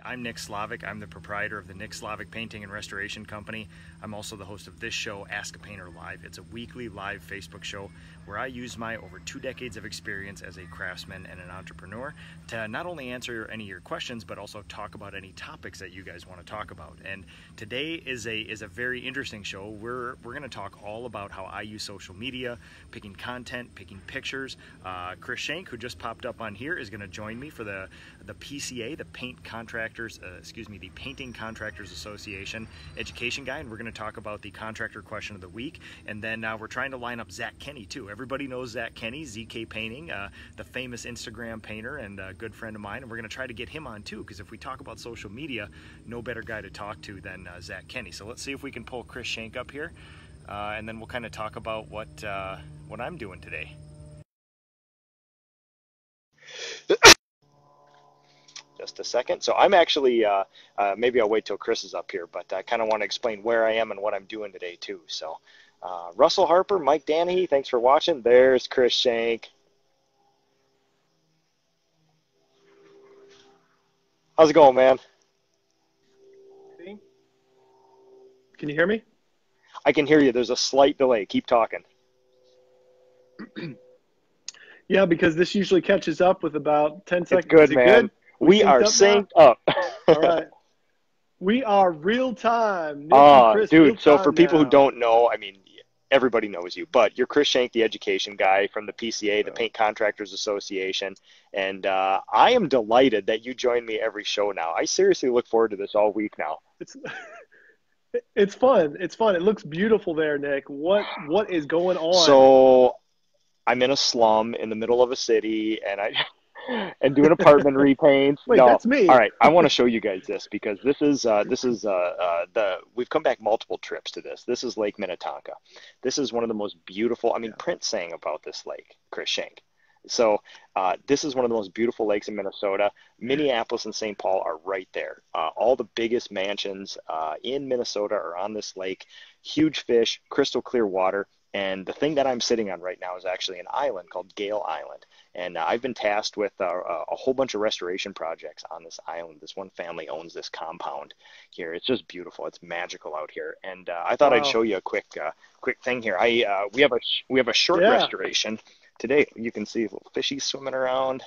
I'm Nick Slavic. I'm the proprietor of the Nick Slavic Painting and Restoration Company. I'm also the host of this show, Ask a Painter Live. It's a weekly live Facebook show where I use my over 2 decades of experience as a craftsman and an entrepreneur to not only answer any of your questions, but also talk about any topics that you guys want to talk about. And today is a very interesting show. We're going to talk all about how I use social media, picking content, picking pictures. Chris Shank, who just popped up on here, is going to join me for the PCA, the the Painting Contractors Association education guy, and we're going to talk about the contractor question of the week. And then we're trying to line up Zach Kenny too. Everybody knows Zach Kenny, ZK Painting, the famous Instagram painter and a good friend of mine, and we're going to try to get him on too, because if we talk about social media, no better guy to talk to than Zach Kenny. So let's see if we can pull Chris Shank up here, and then we'll kind of talk about what I'm doing today. Just a second. So I'm actually, maybe I'll wait till Chris is up here, but I kind of want to explain where I am and what I'm doing today too. So Russell Harper, Mike Danahy, thanks for watching. There's Chris Shank. How's it going, man? Can you hear me? I can hear you. There's a slight delay. Keep talking. Yeah, because this usually catches up with about 10 seconds. It's good, man. Good? We are synced up. All right. We are real time. Dude, so for people who don't know, I mean, everybody knows you, but you're Chris Shank, the education guy from the PCA, the Paint Contractors Association, and I am delighted that you join me every show now. I seriously look forward to this all week now. It's fun. It's fun. It looks beautiful there, Nick. What is going on? So I'm in a slum in the middle of a city, and doing apartment repaints. Wait, no. That's me. All right, I want to show you guys this because we've come back multiple trips to this. This is Lake Minnetonka. This is one of the most beautiful. I mean, Prince sang about this lake, Chris Shank. So this is one of the most beautiful lakes in Minnesota. Minneapolis and St. Paul are right there. All the biggest mansions in Minnesota are on this lake. Huge fish, crystal clear water. And the thing that I'm sitting on right now is actually an island called Gale Island. And I've been tasked with a whole bunch of restoration projects on this island. This one family owns this compound here. It's just beautiful. It's magical out here. And I thought I'd show you a quick thing here. We have a short restoration today. You can see little fishies swimming around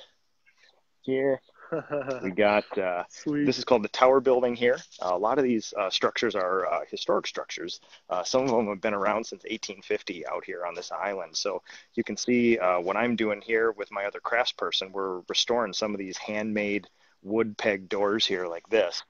here. We got, this is called the Tower Building here. A lot of these structures are historic structures. Some of them have been around since 1850 out here on this island. So you can see what I'm doing here with my other craftsperson. We're restoring some of these handmade wood peg doors here like this.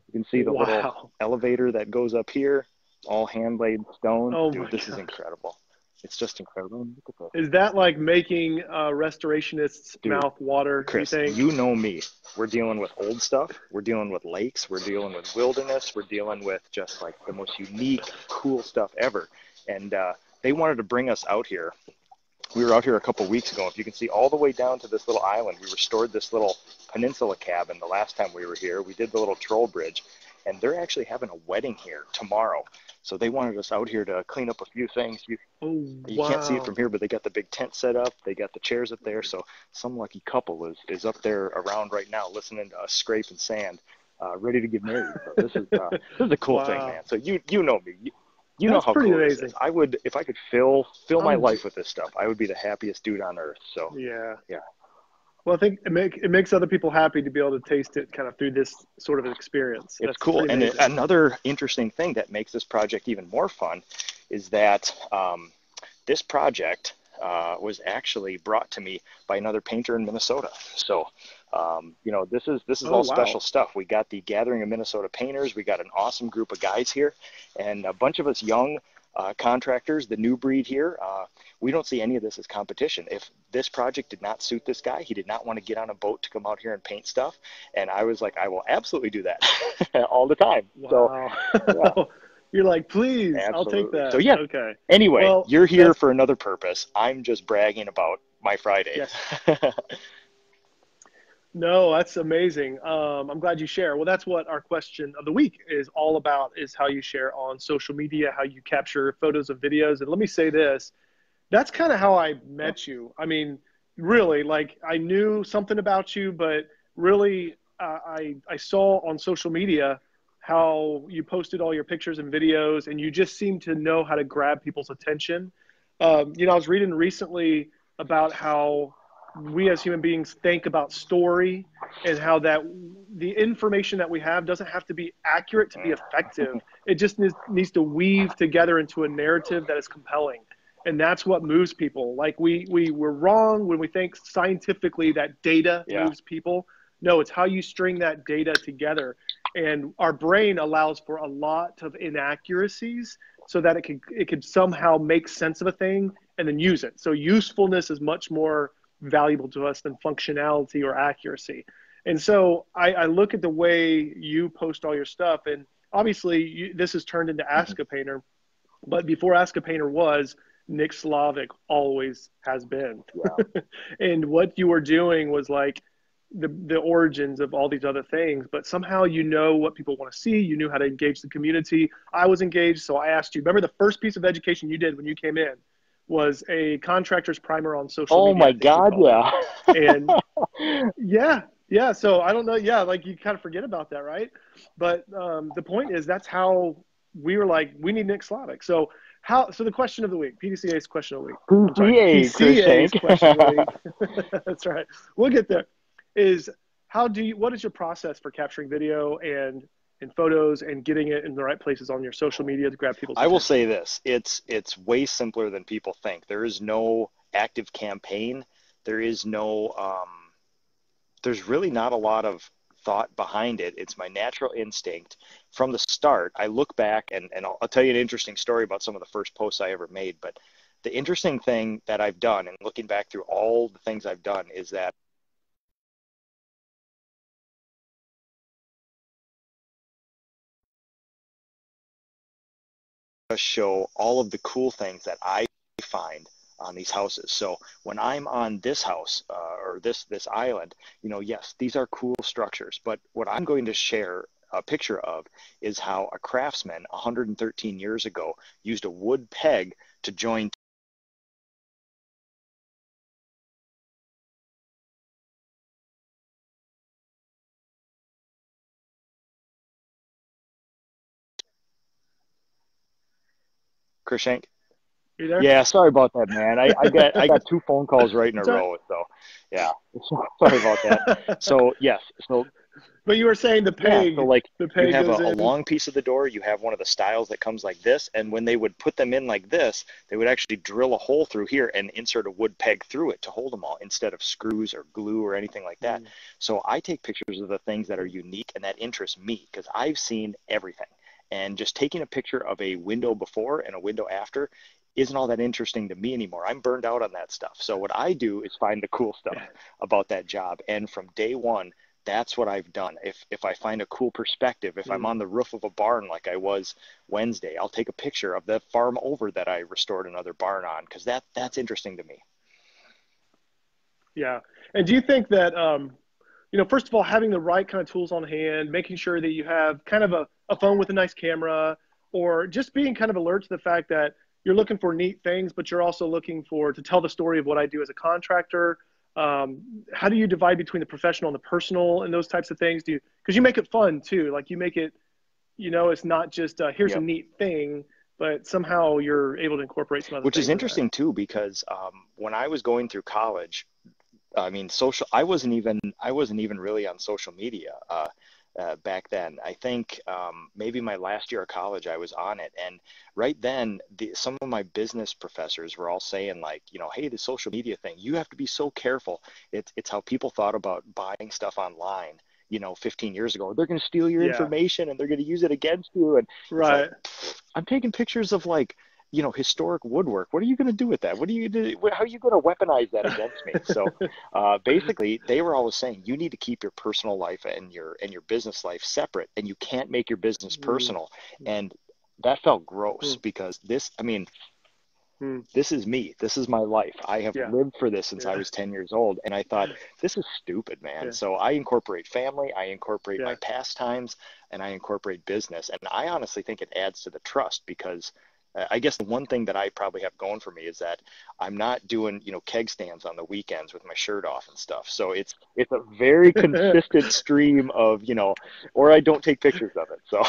You can see the little elevator that goes up here, all hand-laid stone. Oh, dude, this is incredible. It's just incredible. Look at this. Is that like making restorationists' mouth water? Chris, you know me. We're dealing with old stuff. We're dealing with lakes. We're dealing with wilderness. We're dealing with just like the most unique, cool stuff ever. And they wanted to bring us out here. We were out here a couple weeks ago. If you can see all the way down to this little island, we restored this little peninsula cabin the last time we were here. We did the little troll bridge. And they're actually having a wedding here tomorrow. So they wanted us out here to clean up a few things. You can't see it from here, but they got the big tent set up. They got the chairs up there. So some lucky couple is up there around right now listening to us scrape and sand, ready to get married. So this is a cool thing, man. So you know me. You know how cool this is. I would, if I could fill my life with this stuff, I would be the happiest dude on earth. So yeah. Well, I think it makes other people happy to be able to taste it kind of through this sort of experience. It's cool. And another interesting thing that makes this project even more fun is that this project was actually brought to me by another painter in Minnesota. So, this is all special stuff. We got the Gathering of Minnesota Painters. We got an awesome group of guys here, and a bunch of us young contractors, the new breed here. We don't see any of this as competition. If this project did not suit this guy, he did not want to get on a boat to come out here and paint stuff. And I was like, I will absolutely do that all the time. Wow. So, you're like, please, I'll take that. So okay. Anyway, you're here for another purpose. I'm just bragging about my Friday. Yes. No, that's amazing. I'm glad you share. Well, that's what our question of the week is all about, is how you share on social media, how you capture photos and videos. And let me say this, that's kind of how I met you. I mean, really, like I knew something about you, but really I saw on social media how you posted all your pictures and videos, and you just seem to know how to grab people's attention. I was reading recently about how we as human beings think about story, and how that the information that we have doesn't have to be accurate to be effective. It just needs to weave together into a narrative that is compelling. And that's what moves people. Like we were wrong when we think scientifically that data moves people. No, it's how you string that data together. And our brain allows for a lot of inaccuracies so that it could somehow make sense of a thing and then use it. So usefulness is much more valuable to us than functionality or accuracy. And so I look at the way you post all your stuff, and obviously this has turned into Ask a Painter, but before Ask a Painter was, Nick Slavik always has been. Yeah. And what you were doing was like the origins of all these other things, but somehow you know what people want to see. You knew how to engage the community. I was engaged, so I asked you. Remember the first piece of education you did when you came in was a contractor's primer on social media. Oh my God, yeah. And yeah. So I don't know. Yeah, like you kind of forget about that, right? But the point is, that's how we were like, we need Nick Slavik. So the question of the week, PDCA's question of the week. PCA's question of the week. That's right. We'll get there. Is what is your process for capturing video and photos and getting it in the right places on your social media to grab people's attention? I will say this, it's way simpler than people think. There is no active campaign. There is no, there's really not a lot of thought behind it. It's my natural instinct. From the start, I look back and I'll tell you an interesting story about some of the first posts I ever made. But the interesting thing that I've done, and looking back through all the things I've done, is that show all of the cool things that I find on these houses. So when I'm on this house or this island, yes, these are cool structures, but what I'm going to share a picture of is how a craftsman 113 years ago used a wood peg to join Krishank. You there? Yeah, sorry about that, man. I got two phone calls right in a row, so yeah. Sorry about that. So yes, but you were saying the peg. Yeah, so like the peg you have a long piece of the door, you have one of the styles that comes like this, and when they would put them in like this, they would actually drill a hole through here and insert a wood peg through it to hold them all instead of screws or glue or anything like that. So I take pictures of the things that are unique and that interest me because I've seen everything. And just taking a picture of a window before and a window after isn't all that interesting to me anymore. I'm burned out on that stuff. So what I do is find the cool stuff about that job. And from day one, that's what I've done. If I find a cool perspective, if I'm on the roof of a barn like I was Wednesday, I'll take a picture of the farm over that I restored another barn on because that's interesting to me. Yeah. And do you think that, first of all, having the right kind of tools on hand, making sure that you have kind of a phone with a nice camera, or just being kind of alert to the fact that you're looking for neat things, but you're also looking to tell the story of what I do as a contractor. How do you divide between the professional and the personal and those types of things? Because you make it fun too. Like you make it, it's not just here's a neat thing, but somehow you're able to incorporate some other things. Which is interesting too, because when I was going through college, I mean, I wasn't even really on social media back then. I think maybe my last year of college, I was on it. And right then, some of my business professors were all saying like, hey, the social media thing, you have to be so careful. It's how people thought about buying stuff online, 15 years ago. They're going to steal your information and they're going to use it against you. And right. I'm taking pictures of like, historic woodwork. What are you going to do with that? How are you going to weaponize that against me? So basically, they were always saying you need to keep your personal life and your business life separate, and you can't make your business personal. And that felt gross because this is me. This is my life. I have lived for this since I was 10 years old. And I thought, this is stupid, man. Yeah. So I incorporate family, I incorporate my pastimes, and I incorporate business. And I honestly think it adds to the trust because I guess the one thing that I probably have going for me is that I'm not doing, keg stands on the weekends with my shirt off and stuff. So it's a very consistent stream of, or I don't take pictures of it. So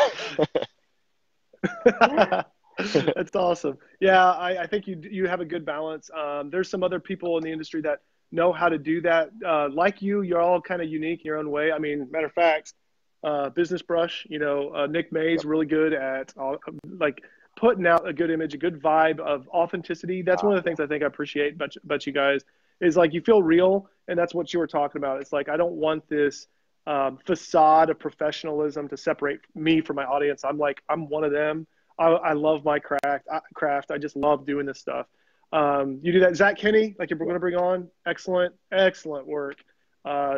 That's awesome. Yeah, I think you have a good balance. There's some other people in the industry that know how to do that. Like you're all kind of unique in your own way. I mean, matter of fact, Business Brush, Nick May's Yep. really good at like putting out a good image, a good vibe of authenticity. That's one of the Yeah. things I think I appreciate about you guys is like you feel real, and that's what you were talking about. It's like I don't want this facade of professionalism to separate me from my audience. I'm one of them. I love my craft. I just love doing this stuff. You do that, Zach Kenny, like you're going to bring on. Excellent work.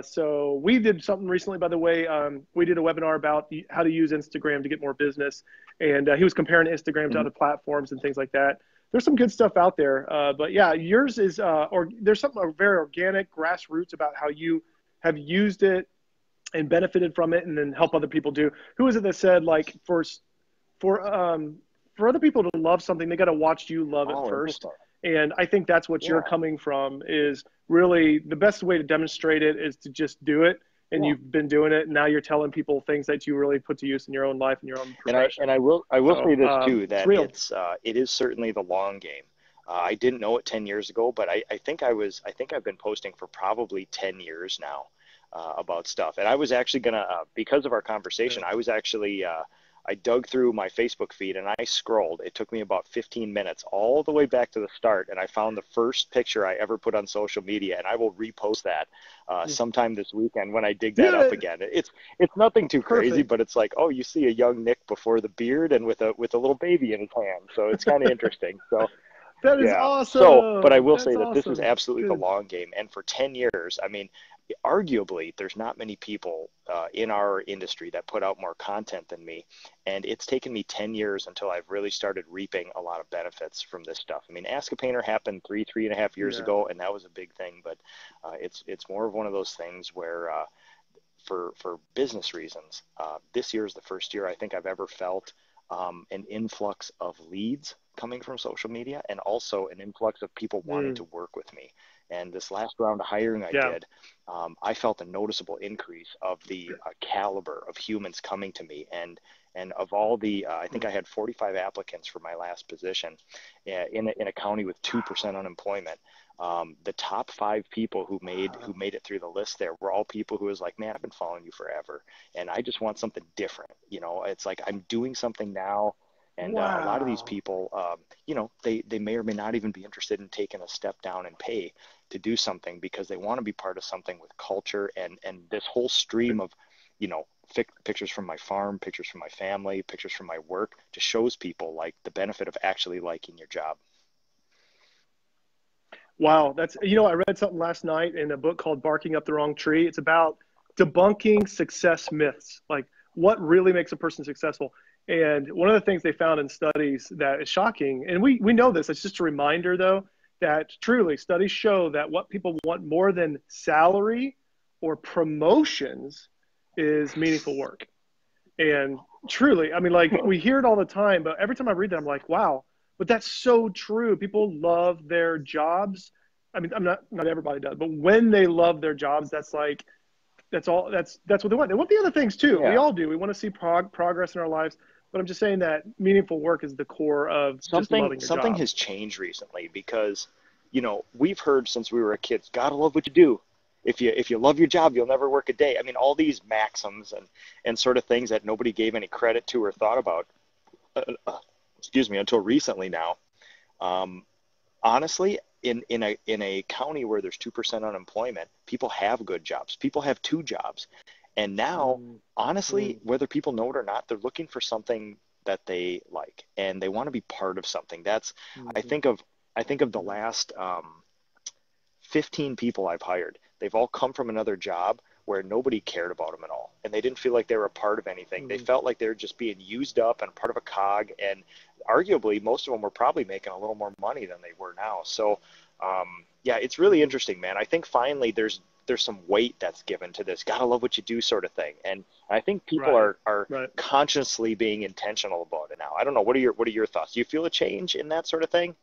So we did something recently, by the way. We did a webinar about how to use Instagram to get more business, and he was comparing Instagram to other platforms and things like that. There's some good stuff out there, but yeah, yours is, or there's something very organic, grassroots about how you have used it and benefited from it, and then help other people do. Who is it that said like for other people to love something, they got to watch you love it first? Interesting. And I think that's what you're coming from is really the best way to demonstrate it is to just do it. And you've been doing it. And now you're telling people things that you really put to use in your own life and your own profession. And I will say this too, that it is certainly the long game. I didn't know it 10 years ago, but I think I've been posting for probably 10 years now about stuff. And I was actually going to, because of our conversation, I dug through my Facebook feed and I scrolled. It took me about 15 minutes all the way back to the start. And I found the first picture I ever put on social media, and I will repost that sometime this weekend when I dig that up again. It's nothing too crazy, but it's like, oh, you see a young Nick before the beard and with a little baby in his hand. So it's kind of interesting. So that is awesome. So, but I will say that this is absolutely the long game. And for 10 years, I mean, arguably, there's not many people in our industry that put out more content than me. And it's taken me 10 years until I've really started reaping a lot of benefits from this stuff. I mean, Ask a Painter happened 3.5 years ago, and that was a big thing. But it's more of one of those things where for business reasons, this year is the first year I think I've ever felt an influx of leads coming from social media, and also an influx of people wanting to work with me. And this last round of hiring I did, I felt a noticeable increase of the caliber of humans coming to me. And of all the, I think I had 45 applicants for my last position in a county with 2% unemployment. The top 5 people who made it through the list there were all people who was like, man, I've been following you forever, and I just want something different. It's like I'm doing something now. And a lot of these people, they may or may not even be interested in taking a step down in pay to do something because they want to be part of something with culture and this whole stream of, pictures from my farm, pictures from my family, pictures from my work, just shows people like the benefit of actually liking your job. Wow. That's, I read something last night in a book called Barking Up the Wrong Tree. It's about debunking success myths, like what really makes a person successful. And one of the things they found in studies that is shocking, and we know this, it's just a reminder though, that truly studies show that what people want more than salary or promotions is meaningful work. And truly, I mean, like we hear it all the time, but every time I read that, I'm like, wow, but that's so true. People love their jobs. I mean, not everybody does, but when they love their jobs, that's what they want. They want the other things too. We all do. We want to see progress in our lives. But I'm just saying that meaningful work is the core of just loving your job. Something has changed recently because, we've heard since we were kids, gotta love what you do. If you love your job, you'll never work a day. I mean, all these maxims and sort of things that nobody gave any credit to or thought about, until recently now. Honestly, in a county where there's 2% unemployment, people have good jobs. People have 2 jobs. And now, honestly, whether people know it or not, they're looking for something that they like, and they want to be part of something. That's, I think of the last 15 people I've hired. They've all come from another job where nobody cared about them at all, and they didn't feel like they were a part of anything. They felt like they were just being used up and part of a cog, and arguably most of them were probably making a little more money than they were now. So, yeah, it's really interesting, man. I think finally there's there's some weight that's given to this gotta love what you do sort of thing. And I think people Right. are Right. consciously being intentional about it now. I don't know. What are your thoughts? Do you feel a change in that sort of thing?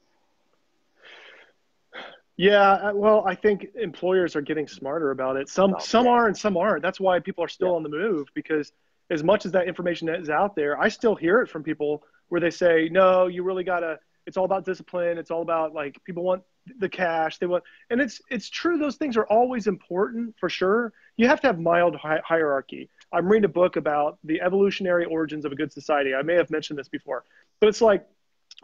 Yeah, well, I think employers are getting smarter about it. Some Yeah. are and some aren't. That's why people are Yeah. still on the move, because as much as that information is out there, I still hear it from people where they say, "No, you really gotta. It's all about discipline. It's all about, like, people want the cash. They want." And it's true. Those things are always important for sure. You have to have mild hierarchy. I'm reading a book about the evolutionary origins of a good society. I may have mentioned this before, but it's like,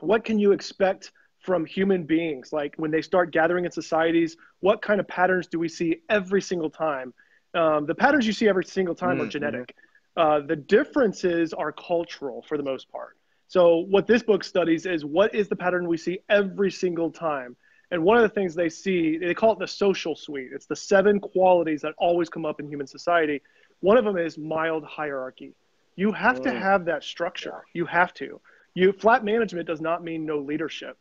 what can you expect from human beings? Like, when they start gathering in societies, what kind of patterns do we see every single time? The patterns you see every single time are Mm-hmm. genetic. The differences are cultural for the most part. So what this book studies is, what is the pattern we see every single time? And one of the things they see, they call it the social suite. It's the 7 qualities that always come up in human society. One of them is mild hierarchy. You have to Mm, have that yeah. structure. You have to. Flat management does not mean no leadership.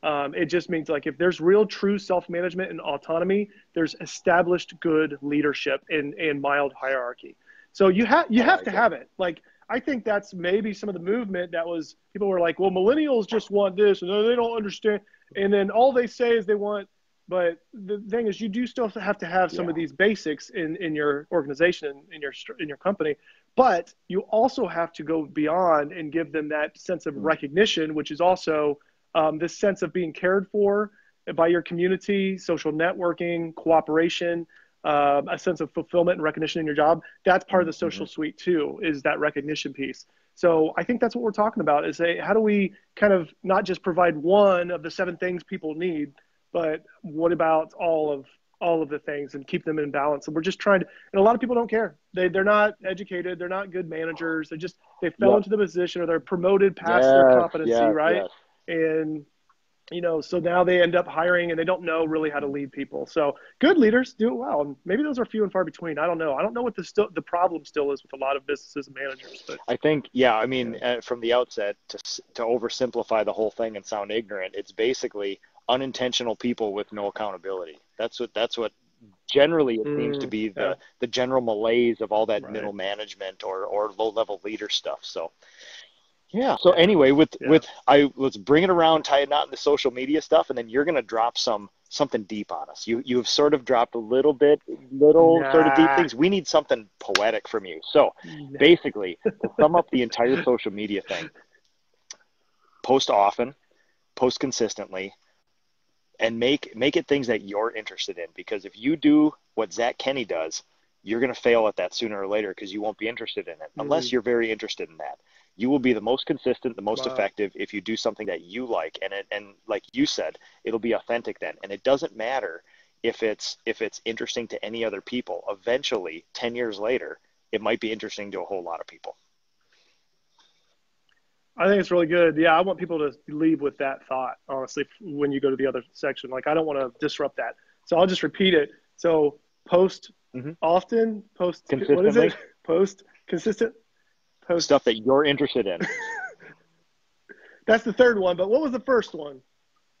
It just means, like, if there's real true self-management and autonomy, there's established good leadership and mild hierarchy. So you I have like to it. have it. Like, I think that's maybe some of the movement that was, people were like, well, millennials just want this and they don't understand. And then all they say is they want, but the thing is, you do still have to have some Yeah. of these basics in your organization, in your company. But you also have to go beyond and give them that sense of Mm, recognition, which is also this sense of being cared for by your community, social networking, cooperation, a sense of fulfillment and recognition in your job. That's part of the mm-hmm. social suite too, is that recognition piece. So I think that's what we're talking about, is, how do we kind of not just provide one of the 7 things people need, but what about all of the things, and keep them in balance? And we're just trying to, and a lot of people don't care. They're not educated. They're not good managers. They fell Yep. into the position, or they're promoted past their Yes, competency, yes, right? yes. And, so now they end up hiring and they don't know really how to lead people. So good leaders do it well. And maybe those are few and far between. I don't know. I don't know what the problem still is with a lot of businesses and managers, but I think, yeah, I mean, yeah. from the outset, to oversimplify the whole thing and sound ignorant, it's basically unintentional people with no accountability. That's what generally it seems to be Yeah. the general malaise of all that Right. middle management or low level leader stuff. So yeah. So Yeah. anyway, Yeah. let's bring it around, tie it not in the social media stuff, and then you're gonna drop something deep on us. You've sort of dropped a little sort of deep Nah. things. We need something poetic from you. So Nah. basically, to sum up the entire social media thing, post often, post consistently, and make it things that you're interested in. Because if you do what Zach Kenny does, you're going to fail at that sooner or later, because you won't be interested in it unless Mm, you're very interested in that. You will be the most consistent, the most wow. effective if you do something that you like, and like you said, it'll be authentic then. And it doesn't matter if it's interesting to any other people. Eventually, 10 years later, it might be interesting to a whole lot of people. I think it's really good. Yeah, I want people to leave with that thought, honestly, when you go to the other section. Like, I don't want to disrupt that. So I'll just repeat it. So post Hmm. often, what is it? Consistently, Post consistent, post. stuff that you're interested in. That's the third one. But what was the first one?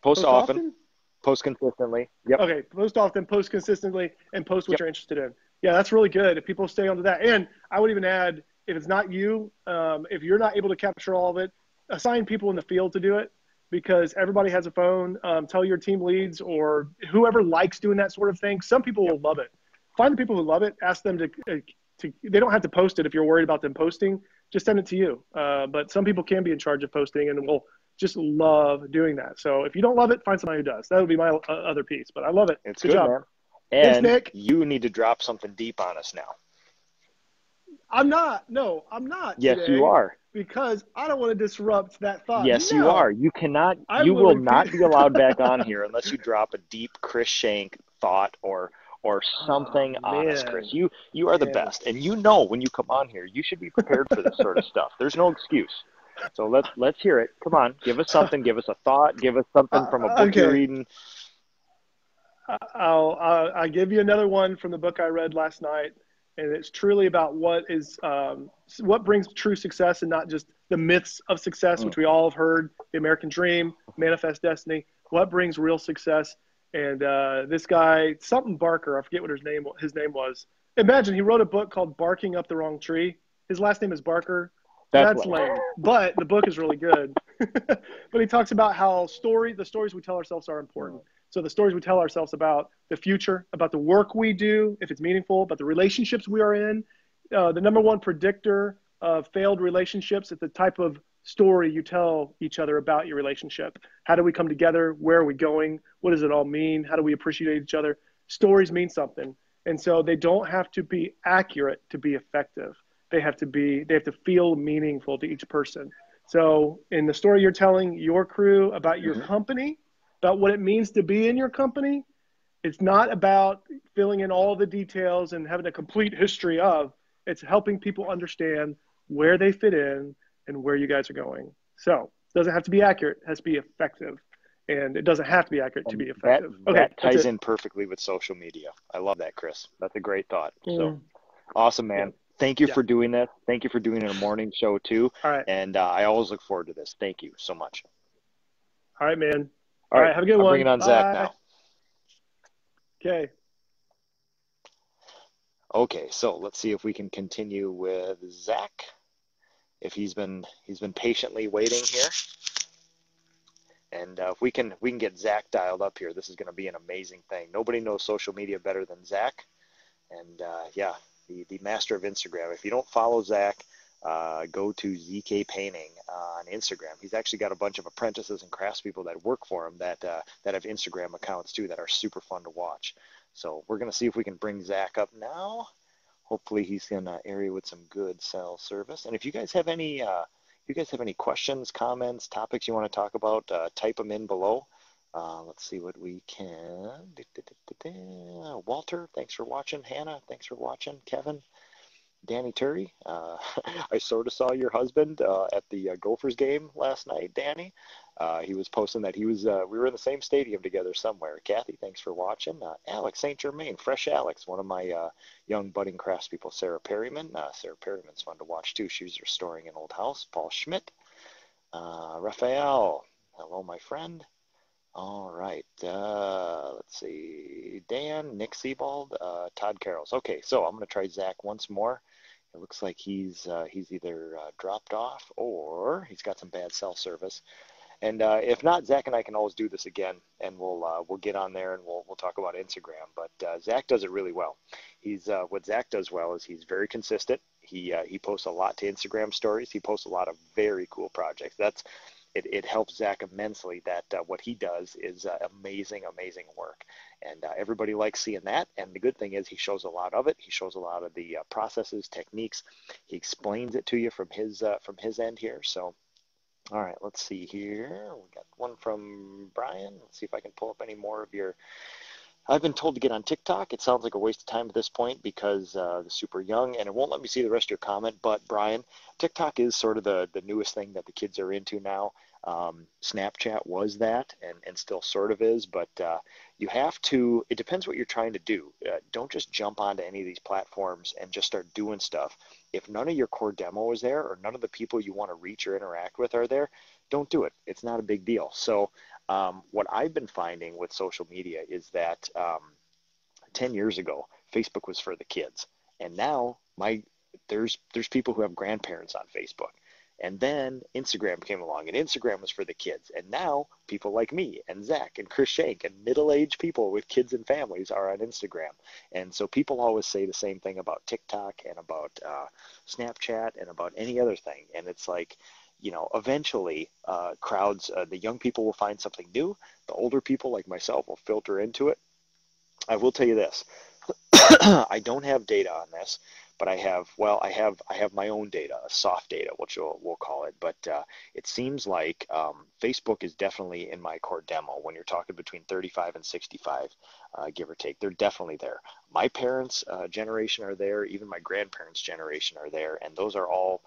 Post Post often, often? post consistently. Yep. Okay, post often, post consistently, and post what Yep. you're interested in. Yeah, that's really good. If people stay onto that, and I would even add, if it's not you, if you're not able to capture all of it, assign people in the field to do it, because everybody has a phone. Tell your team leads or whoever likes doing that sort of thing. Some people Yep. will love it. Find the people who love it. Ask them to. They don't have to post it if you're worried about them posting. Just send it to you. But some people can be in charge of posting and will just love doing that. So if you don't love it, find somebody who does. That would be my other piece. But I love it. It's Good good, job. man. Thanks, And Nick. you need to drop something deep on us now. I'm not. No, I'm not Yes, you today, are. because I don't want to disrupt that thought. Yes, you are. No, You cannot, I you will will repeat. not be allowed back on here unless you drop a deep Chris Shank thought or Oh something on us, Chris. man, You are the man. best. And you know when you come on here, you should be prepared for this sort of stuff. There's no excuse. So let's hear it. Come on, give us something, give us a thought, give us something from a book you're Okay, reading. I'll give you another one from the book I read last night, and it's truly about what brings true success, and not just the myths of success, Mm, which we all have heard: the American dream, manifest destiny. What brings real success? And this guy, something Barker, I forget what his name was. Imagine he wrote a book called Barking Up the Wrong Tree. His last name is Barker. That's That's lame. lame, but the book is really good. But he talks about how the stories we tell ourselves are important. So the stories we tell ourselves about the future, about the work we do, if it's meaningful, about the relationships we are in. The number one predictor of failed relationships is the type of story you tell each other about your relationship. How do we come together? Where are we going? What does it all mean? How do we appreciate each other? Stories mean something. And so they don't have to be accurate to be effective. They have to feel meaningful to each person. So in the story you're telling your crew about your company, about what it means to be in your company, it's not about filling in all the details and having a complete history of. It's helping people understand where they fit in and where you guys are going. So it doesn't have to be accurate, it has to be effective. And it doesn't have to be accurate to be effective. That ties in perfectly with social media. I love that, Chris. That's a great thought. So awesome, man. Yeah. Thank you for doing that. Thank you for doing a morning show too. All right. And I always look forward to this. Thank you so much. All right, man. All right. Have a good one. I'm bringing on Zach now. Okay. Okay. So let's see if we can continue with Zach. If he's been patiently waiting here. And if we can get Zach dialed up here, this is going to be an amazing thing. Nobody knows social media better than Zach. And yeah, the master of Instagram. If you don't follow Zach, go to ZK Painting on Instagram. He's actually got a bunch of apprentices and craftspeople that work for him that have Instagram accounts too that are super fun to watch. So we're going to see if we can bring Zach up now. Hopefully he's in an area with some good cell service. And if you guys have any questions, comments, topics you want to talk about, type them in below. Let's see what we can. Walter, thanks for watching. Hannah, thanks for watching. Kevin, Danny Turry, I sort of saw your husband at the Gophers game last night, Danny. He was posting that we were in the same stadium together somewhere. Kathy, thanks for watching. Alex St. Germain, Fresh Alex, one of my young budding craftspeople. Sarah Perryman. Sarah Perryman's fun to watch too. She's restoring an old house. Paul Schmidt. Raphael, hello, my friend. All right, let's see. Dan, Nick Sebald, Todd Carrolls. Okay, so I'm going to try Zach once more. It looks like he's either dropped off or he's got some bad cell service. And if not, Zach and I can always do this again, and we'll get on there and we'll talk about Instagram. But Zach does it really well. What Zach does well is he's very consistent. He posts a lot to Instagram stories. He posts a lot of very cool projects. It helps Zach immensely that what he does is amazing work. And everybody likes seeing that. And the good thing is he shows a lot of it. He shows a lot of the processes, techniques. He explains it to you from his end here. So, all right, let's see here. We got one from Brian. Let's see if I can pull up any more of your. I've been told to get on TikTok. It sounds like a waste of time at this point because they're super young, and it won't let me see the rest of your comment. But Brian, TikTok is sort of the newest thing that the kids are into now. Snapchat was that and still sort of is, but you have to, it depends what you're trying to do. Don't just jump onto any of these platforms and just start doing stuff. If none of your core demo is there or none of the people you want to reach or interact with are there, don't do it. It's not a big deal. So what I've been finding with social media is that 10 years ago, Facebook was for the kids. And now there's people who have grandparents on Facebook. And then Instagram came along, and Instagram was for the kids. And now people like me and Zach and Chris Shank and middle-aged people with kids and families are on Instagram. And so people always say the same thing about TikTok and about Snapchat and about any other thing. And it's like, eventually crowds, the young people will find something new. The older people like myself will filter into it. I will tell you this. I don't have data on this. But I have my own data, soft data, which we'll call it. But it seems like Facebook is definitely in my core demo when you're talking between 35 and 65, give or take. They're definitely there. My parents' generation are there. Even my grandparents' generation are there. And those are all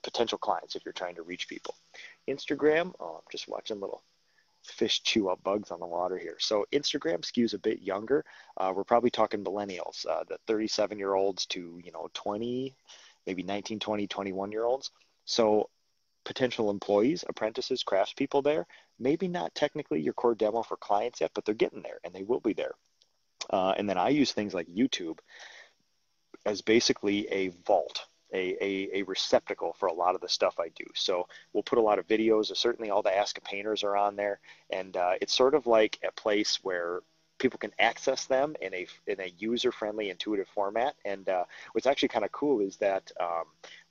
potential clients if you're trying to reach people. Instagram, I'm just watching little fish chew up bugs on the water here. So Instagram skews a bit younger. We're probably talking millennials, the 37-year-olds to 20, maybe 19, 20, 21-year-olds. So potential employees, apprentices, craftspeople there. Maybe not technically your core demo for clients yet, but they're getting there and they will be there. And then I use things like YouTube as basically a vault, a receptacle for a lot of the stuff I do. So we'll put a lot of videos. Certainly all the Ask a Painters are on there. And it's sort of like a place where people can access them in a user-friendly, intuitive format. And what's actually kind of cool is that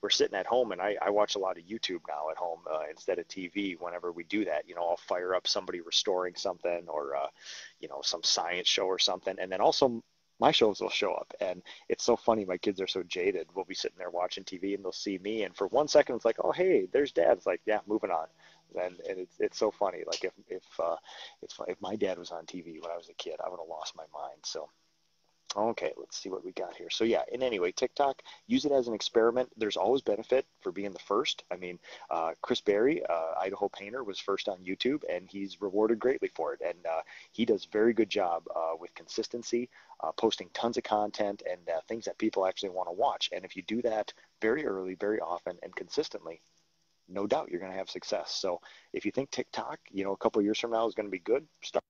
we're sitting at home, and I watch a lot of YouTube now at home instead of TV. Whenever we do that, I'll fire up somebody restoring something, or some science show or something, and then also my shows will show up. And it's so funny. My kids are so jaded. We'll be sitting there watching TV, and they'll see me, and for 1 second it's like, oh hey, there's Dad. It's like, yeah, moving on. And it's so funny. Like if my dad was on TV when I was a kid, I would have lost my mind. So okay, let's see what we got here. So yeah, and anyway, TikTok, use it as an experiment. There's always benefit for being the first. I mean, Chris Berry, Idaho painter, was first on YouTube, and he's rewarded greatly for it. And he does a very good job with consistency, posting tons of content and things that people actually want to watch. And if you do that very early, very often, and consistently, no doubt you're going to have success. So if you think TikTok, a couple of years from now is going to be good, start